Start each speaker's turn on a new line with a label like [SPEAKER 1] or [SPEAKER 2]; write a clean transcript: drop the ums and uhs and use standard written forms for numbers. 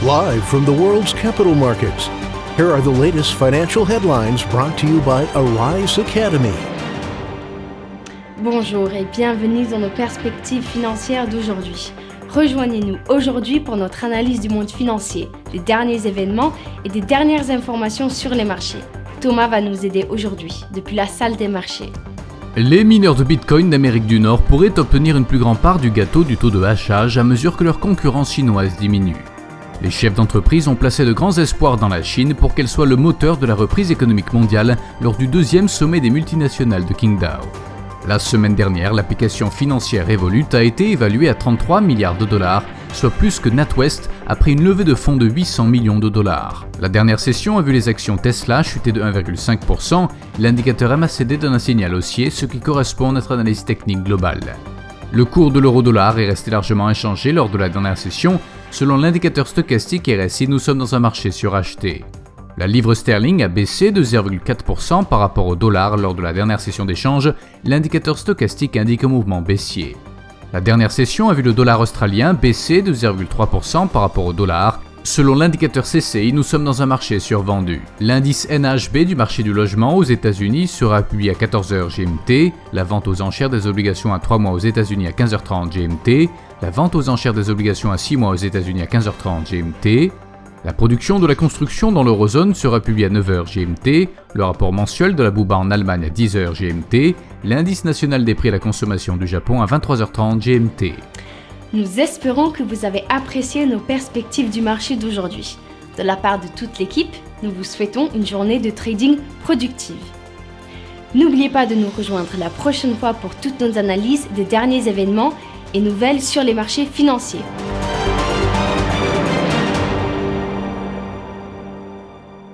[SPEAKER 1] Live from the world's capital markets, here are the latest financial headlines brought to you by Arise Academy.
[SPEAKER 2] Bonjour et bienvenue dans nos perspectives financières d'aujourd'hui. Rejoignez-nous aujourd'hui pour notre analyse du monde financier, des derniers événements et des dernières informations sur les marchés. Thomas va nous aider aujourd'hui, depuis la salle des marchés.
[SPEAKER 3] Les mineurs de Bitcoin d'Amérique du Nord pourraient obtenir une plus grande part du gâteau du taux de hachage à mesure que leur concurrence chinoise diminue. Les chefs d'entreprise ont placé de grands espoirs dans la Chine pour qu'elle soit le moteur de la reprise économique mondiale lors du deuxième sommet des multinationales de Qingdao. La semaine dernière, l'application financière Revolut a été évaluée à 33 milliards de dollars, soit plus que NatWest après une levée de fonds de 800 millions de dollars. La dernière session a vu les actions Tesla chuter de 1,5%, l'indicateur MACD donne un signal haussier, ce qui correspond à notre analyse technique globale. Le cours de l'euro-dollar est resté largement inchangé lors de la dernière session. Selon l'indicateur stochastique RSI, nous sommes dans un marché suracheté. La livre sterling a baissé de 0,4% par rapport au dollar lors de la dernière session d'échange. L'indicateur stochastique indique un mouvement baissier. La dernière session a vu le dollar australien baisser de 0,3% par rapport au dollar. Selon l'indicateur CCI, nous sommes dans un marché survendu. L'indice NHB du marché du logement aux États-Unis sera publié à 14h GMT, la vente aux enchères des obligations à 3 mois aux États-Unis à 15h30 GMT, la vente aux enchères des obligations à 6 mois aux États-Unis à 15h30 GMT. La production de la construction dans l'eurozone sera publiée à 9h GMT, le rapport mensuel de la Bouba en Allemagne à 10h GMT, l'indice national des prix à la consommation du Japon à 23h30 GMT.
[SPEAKER 2] Nous espérons que vous avez apprécié nos perspectives du marché d'aujourd'hui. De la part de toute l'équipe, nous vous souhaitons une journée de trading productive. N'oubliez pas de nous rejoindre la prochaine fois pour toutes nos analyses des derniers événements et nouvelles sur les marchés financiers.